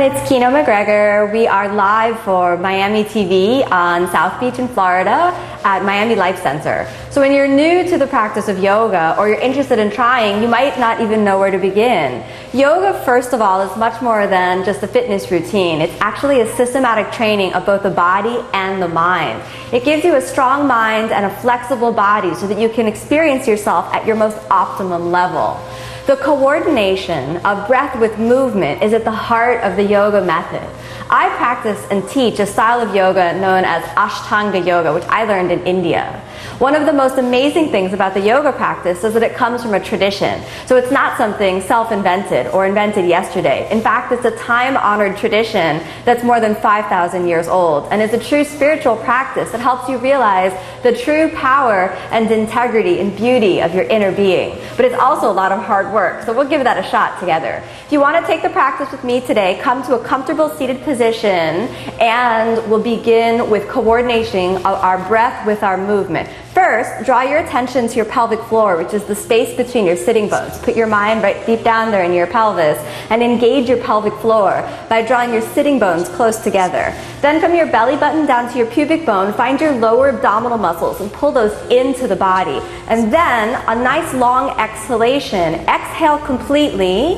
it's Kino MacGregor. We are live for Miami TV on South Beach in Florida at Miami Life Center. So when you're new to the practice of yoga or you're interested in trying, you might not even know where to begin. Yoga, first of all, is much more than just a fitness routine. It's actually a systematic training of both the body and the mind. It gives you a strong mind and a flexible body so that you can experience yourself at your most optimum level. The coordination of breath with movement is at the heart of the yoga method. I practice and teach a style of yoga known as Ashtanga Yoga, which I learned in India. One of the most amazing things about the yoga practice is that it comes from a tradition. So it's not something self-invented or invented yesterday. In fact, it's a time-honored tradition that's more than 5,000 years old, and is a true spiritual practice that helps you realize the true power and integrity and beauty of your inner being. But it's also a lot of hard work, so we'll give that a shot together. If you want to take the practice with me today, come to a comfortable seated position, and we'll begin with coordinating our breath with our movement. First, draw your attention to your pelvic floor, which is the space between your sitting bones. Put your mind right deep down there in your pelvis and engage your pelvic floor by drawing your sitting bones close together. Then from your belly button down to your pubic bone, find your lower abdominal muscles and pull those into the body. And then a nice long exhalation. Exhale completely,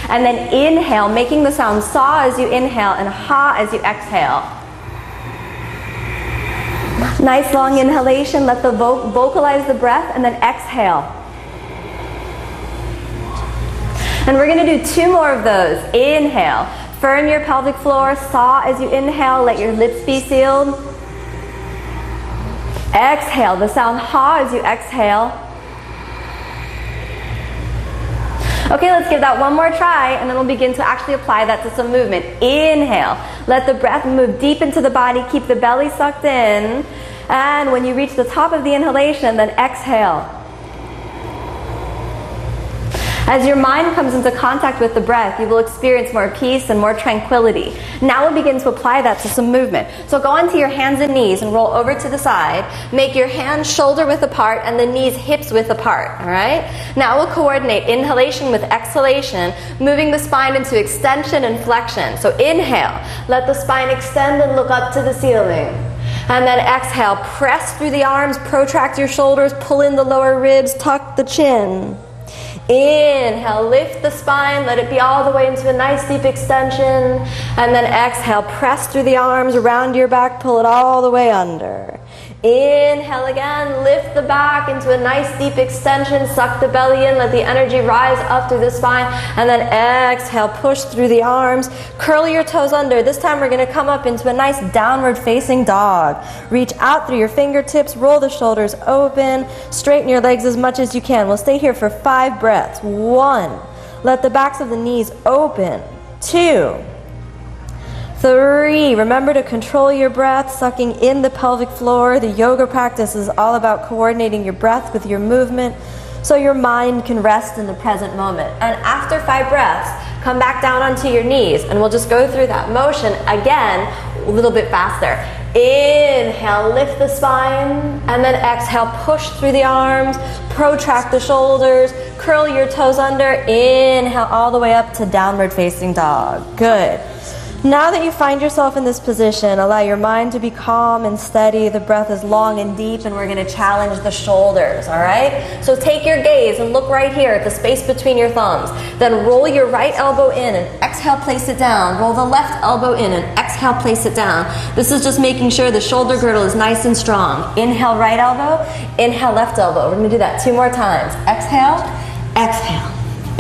and then inhale, making the sound saw as you inhale and ha as you exhale. Nice long inhalation, let the vocalize the breath, and then exhale. And we're going to do 2 more of those. Inhale, firm your pelvic floor, saw as you inhale, let your lips be sealed. Exhale, the sound ha as you exhale. Okay, let's give that one more try, and then we'll begin to actually apply that to some movement. Inhale, let the breath move deep into the body, keep the belly sucked in, and when you reach the top of the inhalation, then exhale. As your mind comes into contact with the breath, you will experience more peace and more tranquility. Now we'll begin to apply that to some movement. So go onto your hands and knees and roll over to the side. Make your hands shoulder width apart and the knees hips width apart. All right? Now we'll coordinate inhalation with exhalation, moving the spine into extension and flexion. So inhale, let the spine extend and look up to the ceiling. And then exhale, press through the arms, protract your shoulders, pull in the lower ribs, tuck the chin. Inhale, lift the spine, let it be all the way into a nice deep extension. And then exhale, press through the arms, around your back, pull it all the way under. Inhale again, lift the back into a nice deep extension, suck the belly in, let the energy rise up through the spine, and then exhale, push through the arms, curl your toes under. This time we're going to come up into a nice downward facing dog. Reach out through your fingertips, roll the shoulders open, straighten your legs as much as you can. We'll stay here for 5 breaths. 1, let the backs of the knees open. 2, 3, remember to control your breath, sucking in the pelvic floor. The yoga practice is all about coordinating your breath with your movement so your mind can rest in the present moment. And after 5 breaths, come back down onto your knees, and we'll just go through that motion again a little bit faster. Inhale, lift the spine, and then exhale, push through the arms, protract the shoulders, curl your toes under. Inhale all the way up to downward facing dog. Good. Now that you find yourself in this position, allow your mind to be calm and steady. The breath is long and deep, and we're going to challenge the shoulders, all right? So take your gaze and look right here at the space between your thumbs. Then roll your right elbow in and exhale, place it down. Roll the left elbow in and exhale, place it down. This is just making sure the shoulder girdle is nice and strong. Inhale, right elbow. Inhale, left elbow. We're going to do that 2 more times. Exhale, exhale.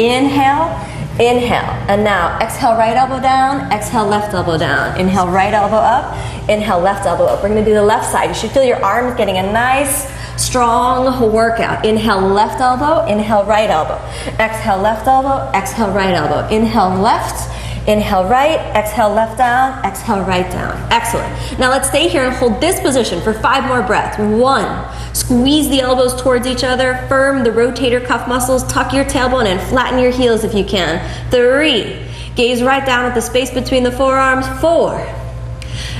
Inhale, inhale, and now exhale, right elbow down, exhale, left elbow down. Inhale, right elbow up, inhale, left elbow up. We're going to do the left side. You should feel your arms getting a nice, strong workout. Inhale, left elbow, inhale, right elbow. Exhale, left elbow, exhale, right elbow. Inhale, left, inhale, right, exhale, left down, exhale, right down. Excellent. Now let's stay here and hold this position for 5 more breaths. 1, squeeze the elbows towards each other, firm the rotator cuff muscles, tuck your tailbone and flatten your heels if you can. 3, gaze right down at the space between the forearms. 4,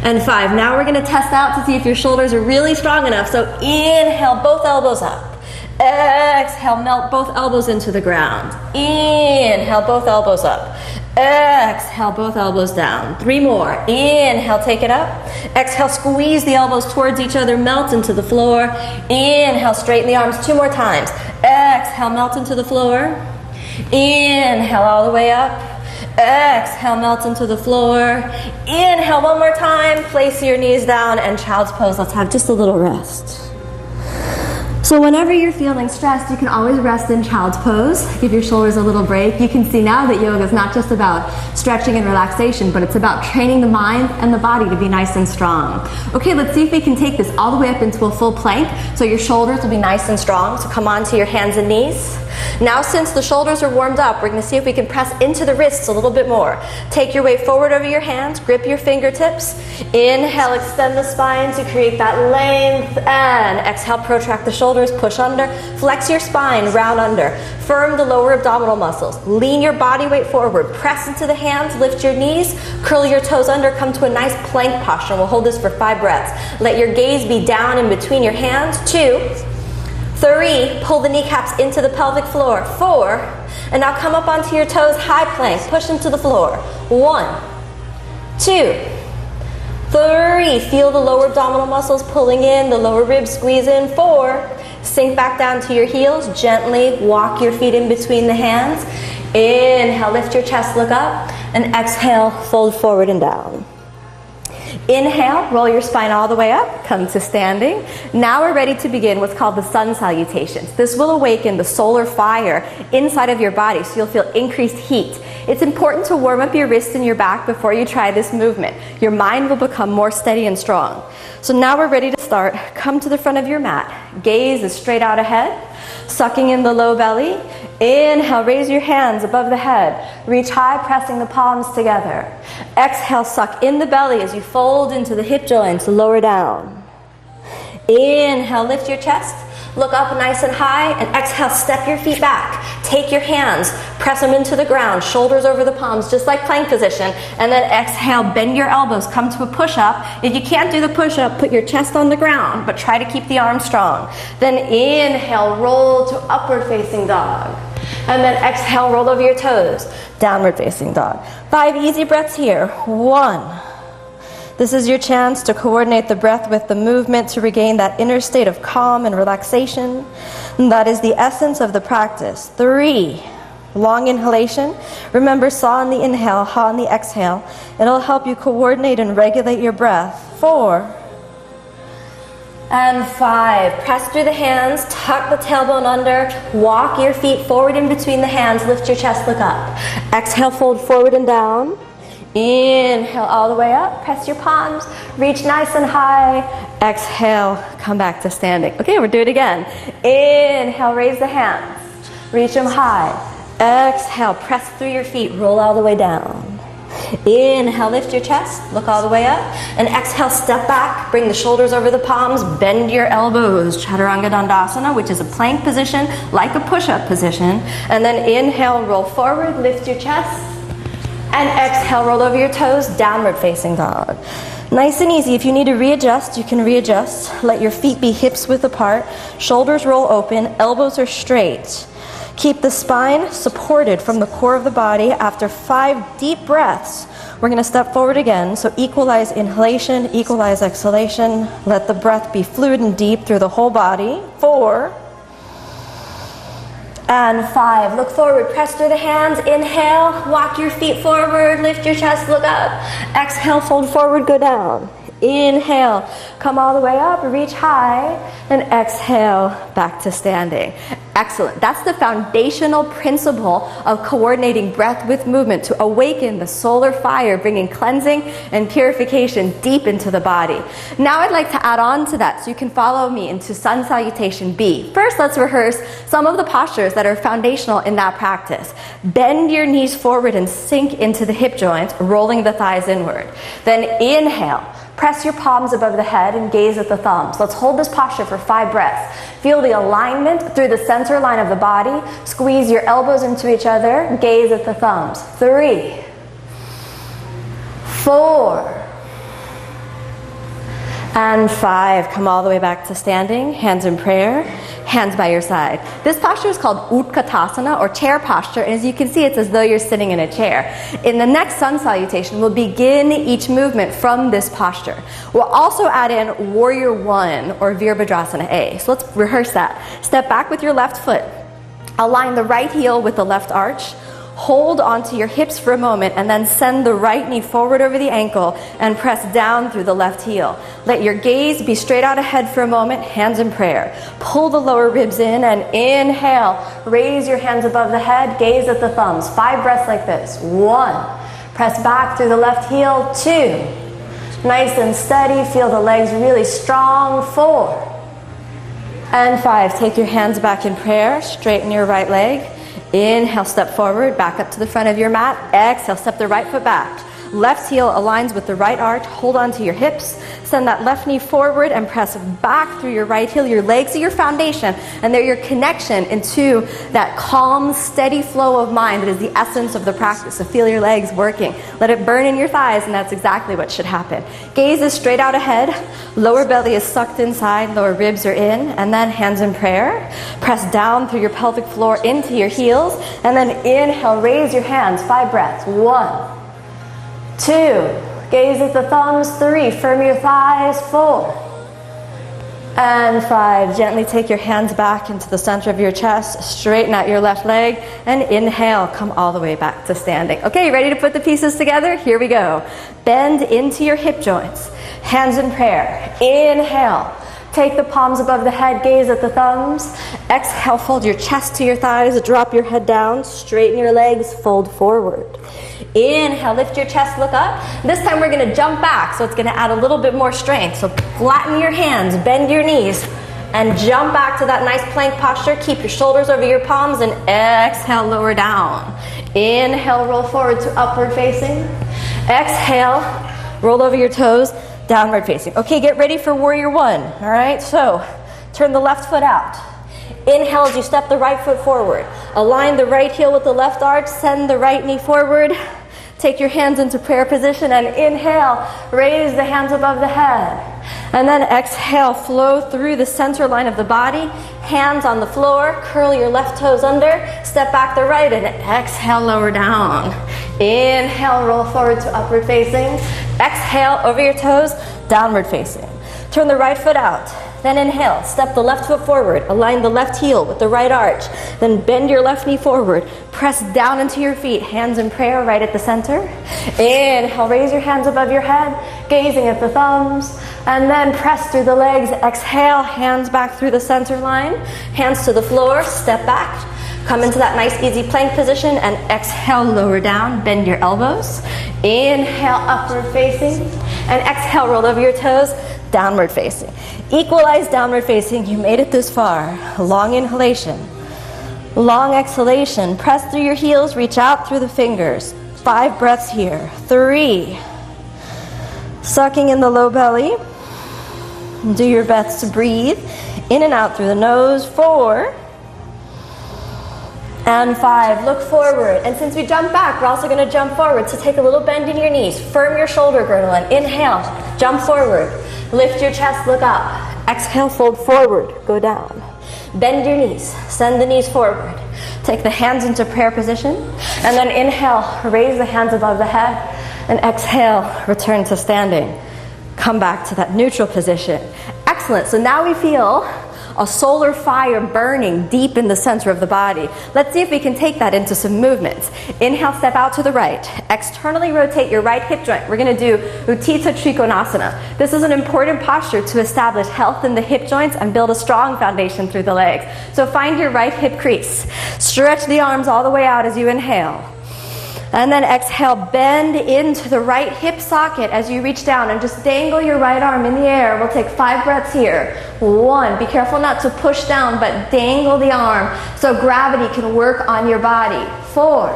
and 5. Now we're going to test out to see if your shoulders are really strong enough. So inhale, both elbows up. Exhale, melt both elbows into the ground. Inhale, both elbows up. Exhale, both elbows down. 3 more. Inhale, take it up. Exhale, squeeze the elbows towards each other, melt into the floor. Inhale, straighten the arms 2 more times. Exhale, melt into the floor. Inhale, all the way up. Exhale, melt into the floor. Inhale, 1 more time. Place your knees down and child's pose. Let's have just a little rest. So whenever you're feeling stressed, you can always rest in child's pose. Give your shoulders a little break. You can see now that yoga is not just about stretching and relaxation, but it's about training the mind and the body to be nice and strong. Okay, let's see if we can take this all the way up into a full plank. So your shoulders will be nice and strong. So come on to your hands and knees. Now since the shoulders are warmed up, we're going to see if we can press into the wrists a little bit more. Take your weight forward over your hands, grip your fingertips. Inhale, extend the spine to create that length, and exhale, protract the shoulders, push under, flex your spine, round under. Firm the lower abdominal muscles. Lean your body weight forward, press into the hands, lift your knees, curl your toes under, come to a nice plank posture. We'll hold this for 5 breaths. Let your gaze be down in between your hands. 2, 3, pull the kneecaps into the pelvic floor. 4, and now come up onto your toes, high plank, push into the floor. 1, 2, 3, feel the lower abdominal muscles pulling in, the lower ribs squeeze in. 4, sink back down to your heels, gently walk your feet in between the hands. Inhale, lift your chest, look up, and exhale, fold forward and down. Inhale, roll your spine all the way up, come to standing. Now we're ready to begin what's called the Sun Salutations. This will awaken the solar fire inside of your body, so you'll feel increased heat. It's important to warm up your wrists and your back before you try this movement. Your mind will become more steady and strong. So now we're ready to start. Come to the front of your mat. Gaze is straight out ahead, sucking in the low belly. Inhale, raise your hands above the head. Reach high, pressing the palms together. Exhale, suck in the belly as you fold into the hip joints, lower down. Inhale, lift your chest. Look up nice and high, and exhale, step your feet back. Take your hands, press them into the ground, shoulders over the palms, just like plank position. And then exhale, bend your elbows, come to a push-up. If you can't do the push-up, put your chest on the ground, but try to keep the arms strong. Then inhale, roll to upward facing dog. And then exhale, roll over your toes, downward facing dog. 5 easy breaths here. 1. This is your chance to coordinate the breath with the movement to regain that inner state of calm and relaxation. And that is the essence of the practice. 3, long inhalation. Remember, saw on the inhale, ha on the exhale. It'll help you coordinate and regulate your breath. 4, and 5. Press through the hands, tuck the tailbone under, walk your feet forward in between the hands, lift your chest, look up. Exhale, fold forward and down. Inhale all the way up, press your palms, reach nice and high. Exhale, come back to standing. Okay, we'll do it again. Inhale, raise the hands, reach them high. Exhale, press through your feet, roll all the way down. Inhale, lift your chest, look all the way up. And exhale, step back, bring the shoulders over the palms, bend your elbows. Chaturanga Dandasana, which is a plank position, like a push-up position. And then inhale, roll forward, lift your chest. And exhale, roll over your toes, downward facing dog. Nice and easy. If you need to readjust, you can readjust. Let your feet be hips width apart. Shoulders roll open, elbows are straight. Keep the spine supported from the core of the body. After 5 deep breaths, we're going to step forward again. So equalize inhalation, equalize exhalation. Let the breath be fluid and deep through the whole body. 4, and 5. Look forward, press through the hands. Inhale, walk your feet forward, lift your chest, look up. Exhale, fold forward, go down. Inhale, come all the way up, reach high, and exhale, back to standing. Excellent. That's the foundational principle of coordinating breath with movement to awaken the solar fire, bringing cleansing and purification deep into the body. Now I'd like to add on to that so you can follow me into Sun Salutation B. First, let's rehearse some of the postures that are foundational in that practice. Bend your knees forward and sink into the hip joints, rolling the thighs inward. Then inhale. Press your palms above the head and gaze at the thumbs. Let's hold this posture for 5 breaths. Feel the alignment through the center line of the body. Squeeze your elbows into each other. Gaze at the thumbs. 3, 4, And 5, come all the way back to standing, hands in prayer, hands by your side. This posture is called Utkatasana, or chair posture, and as you can see, it's as though you're sitting in a chair. In the next Sun Salutation, we'll begin each movement from this posture. We'll also add in Warrior 1, or Virabhadrasana A. So let's rehearse that. Step back with your left foot. Align the right heel with the left arch. Hold onto your hips for a moment and then send the right knee forward over the ankle and press down through the left heel. Let your gaze be straight out ahead for a moment, hands in prayer. Pull the lower ribs in and inhale. Raise your hands above the head, gaze at the thumbs. 5 breaths like this. 1. Press back through the left heel. 2. Nice and steady, feel the legs really strong. 4. And 5. Take your hands back in prayer, straighten your right leg. Inhale, step forward, back up to the front of your mat. Exhale, step the right foot back. Left heel aligns with the right arch. Hold on to your hips. Send that left knee forward and press back through your right heel. Your legs are your foundation, and they're your connection into that calm, steady flow of mind that is the essence of the practice. So feel your legs working. Let it burn in your thighs, and that's exactly what should happen. Gaze is straight out ahead. Lower belly is sucked inside. Lower ribs are in. And then hands in prayer. Press down through your pelvic floor into your heels. And then inhale, raise your hands. 5 breaths. 1. 2, gaze at the thumbs. 3, firm your thighs. 4, and 5, gently take your hands back into the center of your chest, straighten out your left leg, and inhale, come all the way back to standing. Okay, ready to put the pieces together? Here we go. Bend into your hip joints, hands in prayer. Inhale, take the palms above the head, gaze at the thumbs. Exhale, fold your chest to your thighs, drop your head down, straighten your legs, fold forward. Inhale, lift your chest, look up. This time we're going to jump back, so it's going to add a little bit more strength. So flatten your hands, bend your knees, and jump back to that nice plank posture. Keep your shoulders over your palms, and exhale, lower down. Inhale, roll forward to upward facing. Exhale, roll over your toes, downward facing. Okay, get ready for Warrior 1. All right, so turn the left foot out. Inhale as you step the right foot forward. Align the right heel with the left arch. Send the right knee forward. Take your hands into prayer position and inhale. Raise the hands above the head. And then exhale, flow through the center line of the body. Hands on the floor. Curl your left toes under. Step back the right and exhale, lower down. Inhale, roll forward to upward facing. Exhale, over your toes, downward facing. Turn the right foot out. Then inhale, step the left foot forward, align the left heel with the right arch, then bend your left knee forward, press down into your feet, hands in prayer right at the center. Inhale, raise your hands above your head, gazing at the thumbs, and then press through the legs. Exhale, hands back through the center line, hands to the floor, step back, come into that nice easy plank position, and exhale, lower down, bend your elbows. Inhale, upward facing, and exhale, roll over your toes, downward facing. Equalize downward facing. You made it this far. Long inhalation. Long exhalation. Press through your heels. Reach out through the fingers. 5 breaths here. 3. Sucking in the low belly. Do your best to breathe in and out through the nose. 4. And 5. Look forward. And since we jump back, we're also going to jump forward. So take a little bend in your knees. Firm your shoulder girdle and inhale. Jump forward. Lift your chest, look up. Exhale, fold forward, go down. Bend your knees, send the knees forward. Take the hands into prayer position. And then inhale, raise the hands above the head. And exhale, return to standing. Come back to that neutral position. Excellent, so now we feel a solar fire burning deep in the center of the body. Let's see if we can take that into some movements. Inhale, step out to the right. Externally rotate your right hip joint. We're going to do Utthita Trikonasana. This is an important posture to establish health in the hip joints and build a strong foundation through the legs. So find your right hip crease. Stretch the arms all the way out as you inhale. And then exhale, bend into the right hip socket as you reach down and just dangle your right arm in the air. We'll take 5 breaths here. 1, be careful not to push down, but dangle the arm so gravity can work on your body. 4.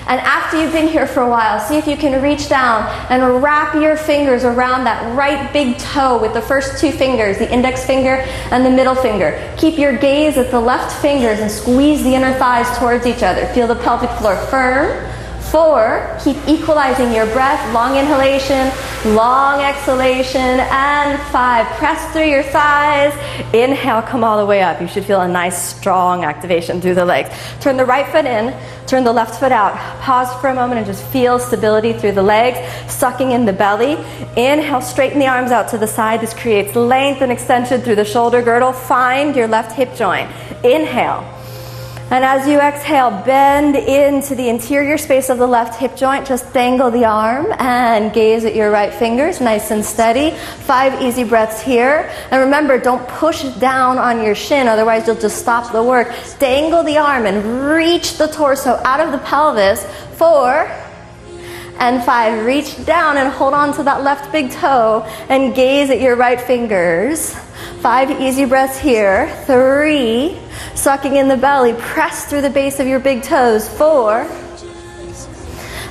And after you've been here for a while, see if you can reach down and wrap your fingers around that right big toe with the first 2 fingers, the index finger and the middle finger. Keep your gaze at the left fingers and squeeze the inner thighs towards each other. Feel the pelvic floor firm. 4, 4, keep equalizing your breath, long inhalation, long exhalation, and 5, press through your thighs, inhale, come all the way up. You should feel a nice strong activation through the legs. Turn the right foot in, turn the left foot out. Pause for a moment and just feel stability through the legs, sucking in the belly. Inhale, straighten the arms out to the side. This creates length and extension through the shoulder girdle. Find your left hip joint. Inhale. And as you exhale, bend into the interior space of the left hip joint. Just dangle the arm and gaze at your right fingers, nice and steady. 5 easy breaths here. And remember, don't push down on your shin, otherwise you'll just stop the work. Dangle the arm and reach the torso out of the pelvis. 4 and 5. Reach down and hold on to that left big toe and gaze at your right fingers. 5 easy breaths here. 3, sucking in the belly, press through the base of your big toes. 4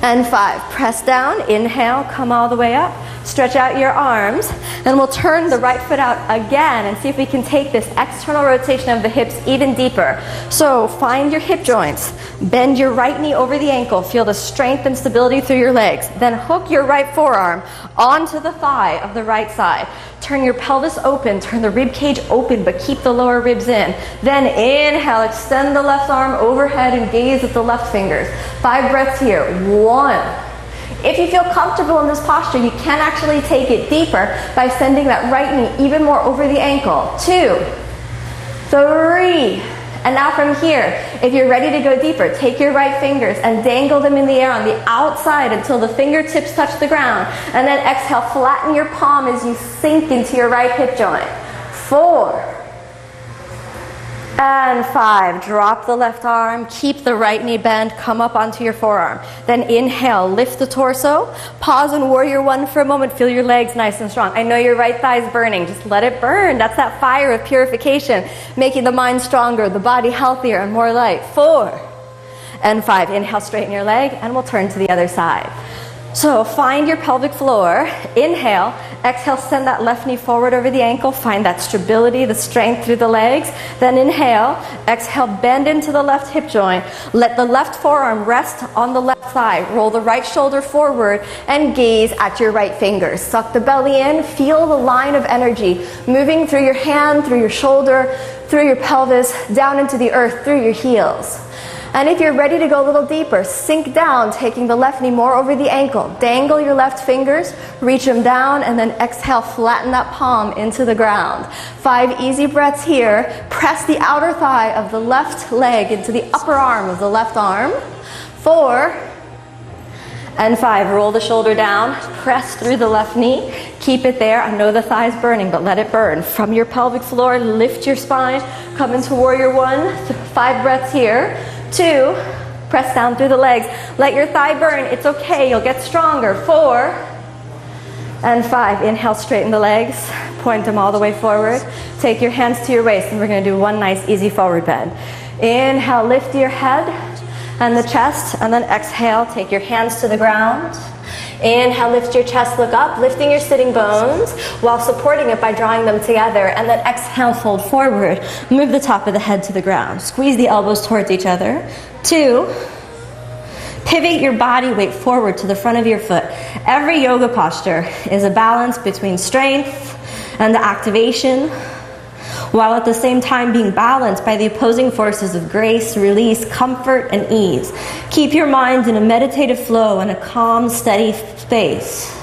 and 5. Press down, inhale, come all the way up. Stretch out your arms, and we'll turn the right foot out again and see if we can take this external rotation of the hips even deeper. So find your hip joints, bend your right knee over the ankle, feel the strength and stability through your legs. Then hook your right forearm onto the thigh of the right side. Turn your pelvis open, turn the rib cage open, but keep the lower ribs in. Then inhale, extend the left arm overhead and gaze at the left fingers. 5 breaths here. 1. If you feel comfortable in this posture, you can actually take it deeper by sending that right knee even more over the ankle. 2, 3, and now from here, if you're ready to go deeper, take your right fingers and dangle them in the air on the outside until the fingertips touch the ground. And then exhale, flatten your palm as you sink into your right hip joint. 4 and 5. Drop the left arm, keep the right knee bent, come up onto your forearm. Then inhale, lift the torso, pause in warrior 1 for a moment, feel your legs nice and strong. I know your right thigh is burning, just let it burn. That's that fire of purification, making the mind stronger, the body healthier and more light. 4 and 5. Inhale, straighten your leg, and we'll turn to the other side. So find your pelvic floor, inhale, exhale, send that left knee forward over the ankle, find that stability, the strength through the legs. Then inhale, exhale, bend into the left hip joint, let the left forearm rest on the left thigh, roll the right shoulder forward and gaze at your right fingers. Suck the belly in, feel the line of energy moving through your hand, through your shoulder, through your pelvis, down into the earth, through your heels. And if you're ready to go a little deeper, sink down, taking the left knee more over the ankle. Dangle your left fingers, reach them down, and then exhale, flatten that palm into the ground. 5 easy breaths here. Press the outer thigh of the left leg into the upper arm of the left arm. 4 and 5. Roll the shoulder down, press through the left knee. Keep it there. I know the thigh's burning, but let it burn. From your pelvic floor, lift your spine, come into warrior 1. 5 breaths here. 2, press down through the legs. Let your thigh burn. It's okay. You'll get stronger. 4 and 5. Inhale, straighten the legs. Point them all the way forward. Take your hands to your waist, and we're going to do one nice, easy forward bend. Inhale, lift your head and the chest, and then exhale, take your hands to the ground. Inhale, lift your chest, look up, lifting your sitting bones while supporting it by drawing them together. And then exhale, fold forward. Move the top of the head to the ground. Squeeze the elbows towards each other. 2, pivot your body weight forward to the front of your foot. Every yoga posture is a balance between strength and the activation, while at the same time being balanced by the opposing forces of grace, release, comfort, and ease. Keep your mind in a meditative flow and a calm, steady space.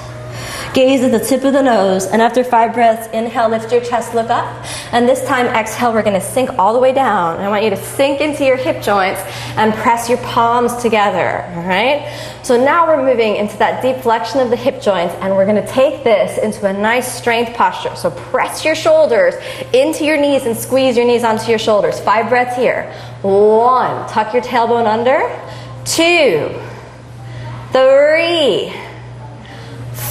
Gaze at the tip of the nose, and after 5 breaths, inhale, lift your chest, look up. And this time, exhale, we're going to sink all the way down. I want you to sink into your hip joints and press your palms together, all right? So now we're moving into that deep flexion of the hip joints, and we're going to take this into a nice strength posture. So press your shoulders into your knees and squeeze your knees onto your shoulders. 5 breaths here. 1, tuck your tailbone under. 2, 3,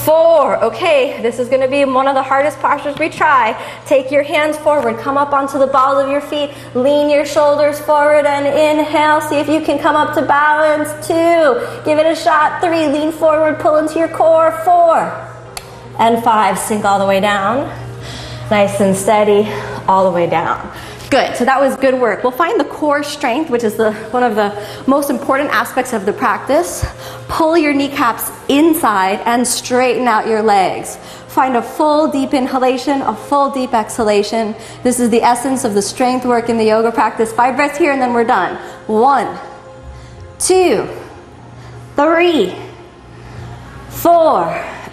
4. Okay, this is going to be one of the hardest postures we try. Take your hands forward, come up onto the balls of your feet, lean your shoulders forward and inhale. See if you can come up to balance. 2, give it a shot. 3, lean forward, pull into your core. 4 and 5, sink all the way down. Nice and steady, all the way down. Good, so that was good work. We'll find the core strength, which is one of the most important aspects of the practice. Pull your kneecaps inside and straighten out your legs. Find a full deep inhalation, a full deep exhalation. This is the essence of the strength work in the yoga practice. 5 breaths here and then we're done. 1, 2, 3, 4,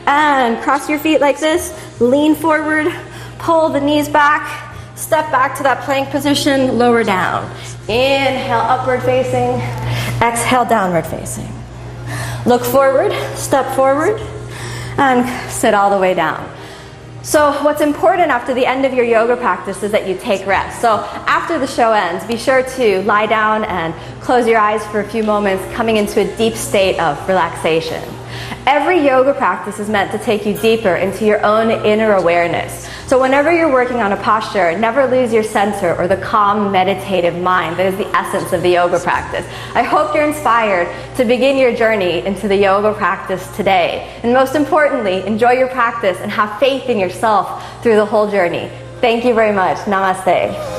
and cross your feet like this. Lean forward, pull the knees back, step back to that plank position, lower down. Inhale, upward facing. Exhale, downward facing. Look forward, step forward, and sit all the way down. So what's important after the end of your yoga practice is that you take rest. So after the show ends, be sure to lie down and close your eyes for a few moments, coming into a deep state of relaxation. Every yoga practice is meant to take you deeper into your own inner awareness. So whenever you're working on a posture, never lose your center or the calm, meditative mind that is the essence of the yoga practice. I hope you're inspired to begin your journey into the yoga practice today. And most importantly, enjoy your practice and have faith in yourself through the whole journey. Thank you very much. Namaste.